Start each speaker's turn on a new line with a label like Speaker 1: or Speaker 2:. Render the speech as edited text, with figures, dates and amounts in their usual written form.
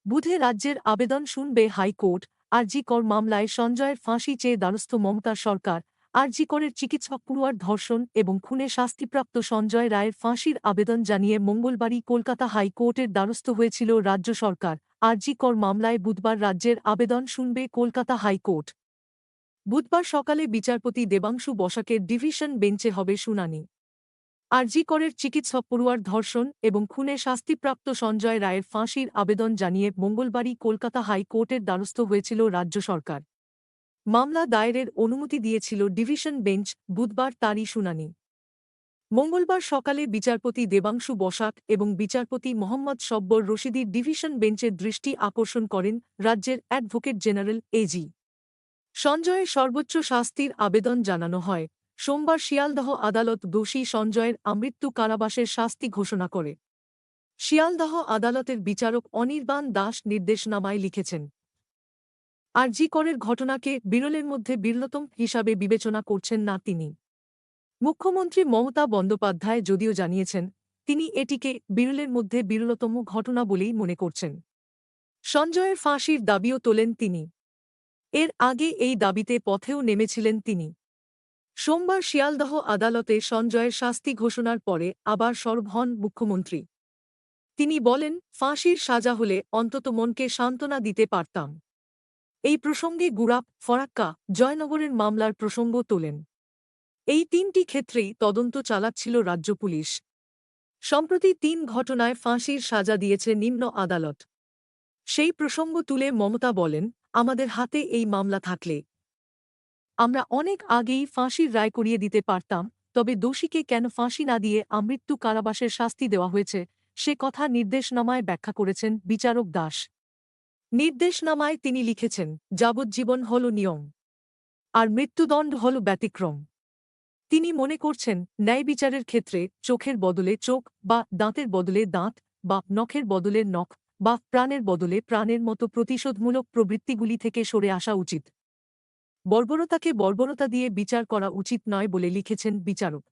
Speaker 1: বুধে রাজ্যের আবেদন শুনবে হাইকোর্ট। আরজি কর মামলায় সঞ্জয়ের ফাঁসি চেয়ে দ্বারস্থ মমতা সরকার। আরজি করের চিকিৎসক পড়ুয়ার ধর্ষণ এবং খুনে শাস্তিপ্রাপ্ত সঞ্জয় রায়ের ফাঁসির আবেদন জানিয়ে মঙ্গলবারই কলকাতা হাইকোর্টের দ্বারস্থ হয়েছিল রাজ্য সরকার। আরজি কর মামলায় বুধবার রাজ্যের আবেদন শুনবে কলকাতা হাইকোর্ট। বুধবার সকালে বিচারপতি দেবাংশু বসাকের ডিভিশন বেঞ্চে হবে শুনানি। আরজি করের চিকিৎসক পড়ুয়ার ধর্ষণ এবং খুনে শাস্তিপ্রাপ্ত সঞ্জয় রায়ের ফাঁসির আবেদন জানিয়ে মঙ্গলবারই কলকাতা হাইকোর্টের দ্বারস্থ হয়েছিল রাজ্য সরকার। মামলা দায়েরের অনুমতি দিয়েছিল ডিভিশন বেঞ্চ। বুধবার তারই শুনানি। মঙ্গলবার সকালে বিচারপতি দেবাংশু বসাক এবং বিচারপতি মোহাম্মদ সব্বর রশিদির ডিভিশন বেঞ্চের দৃষ্টি আকর্ষণ করেন রাজ্যের অ্যাডভোকেট জেনারেল এজি। সঞ্জয়ের সর্বোচ্চ শাস্তির আবেদন জানানো হয়। সোমবার শিয়ালদহ আদালত দোষী সঞ্জয়ের আমৃত্যু কারাবাসের শাস্তি ঘোষণা করে। শিয়ালদহ আদালতের বিচারক অনির্বাণ দাস নির্দেশনামায় লিখেছেন, আরজি করের ঘটনাকে বিরলের মধ্যে বিরলতম হিসাবে বিবেচনা করছেন না তিনি। মুখ্যমন্ত্রী মমতা বন্দ্যোপাধ্যায় যদিও জানিয়েছেন তিনি এটিকে বিরলের মধ্যে বিরলতম ঘটনা বলেই মনে করছেন। সঞ্জয়ের ফাঁসির দাবিও তোলেন তিনি। এর আগে এই দাবিতে পথেও নেমেছিলেন তিনি। সোমবার শিয়ালদহ আদালতে সঞ্জয়ের শাস্তি ঘোষণার পরে আবার সরব হন মুখ্যমন্ত্রী। তিনি বলেন, ফাঁসির সাজা হলে অন্তত মনকে সান্ত্বনা দিতে পারতাম। এই প্রসঙ্গে গুড়াপ, ফরাক্কা, জয়নগরের মামলার প্রসঙ্গ তোলেন। এই তিনটি ক্ষেত্রেই তদন্ত চালাচ্ছিল রাজ্য পুলিশ। সম্প্রতি ৩ ঘটনায় ফাঁসির সাজা দিয়েছে নিম্ন আদালত। সেই প্রসঙ্গ তুলে মমতা বলেন, আমাদের হাতে এই মামলা থাকলে আমরা অনেক আগেই ফাঁসির রায় করিয়ে দিতে পারতাম। তবে দোষীকে কেন ফাঁসি না দিয়ে আমৃত্যু কারাবাসের শাস্তি দেওয়া হয়েছে সে কথা নির্দেশনামায় ব্যাখ্যা করেছেন বিচারক দাস। নির্দেশনামায় তিনি লিখেছেন, যাবজ্জীবন হল নিয়ম, আর মৃত্যুদণ্ড হল ব্যতিক্রম। তিনি মনে করছেন ন্যায় বিচারের ক্ষেত্রে চোখের বদলে চোখ বা দাঁতের বদলে দাঁত বা নখের বদলে নখ বা প্রাণের বদলে প্রাণের মতো প্রতিশোধমূলক প্রবৃত্তিগুলি থেকে সরে আসা উচিত। বর্বরতাকে বর্বরতা দিয়ে বিচার করা উচিত নয় বলে লিখেছেন বিচারক।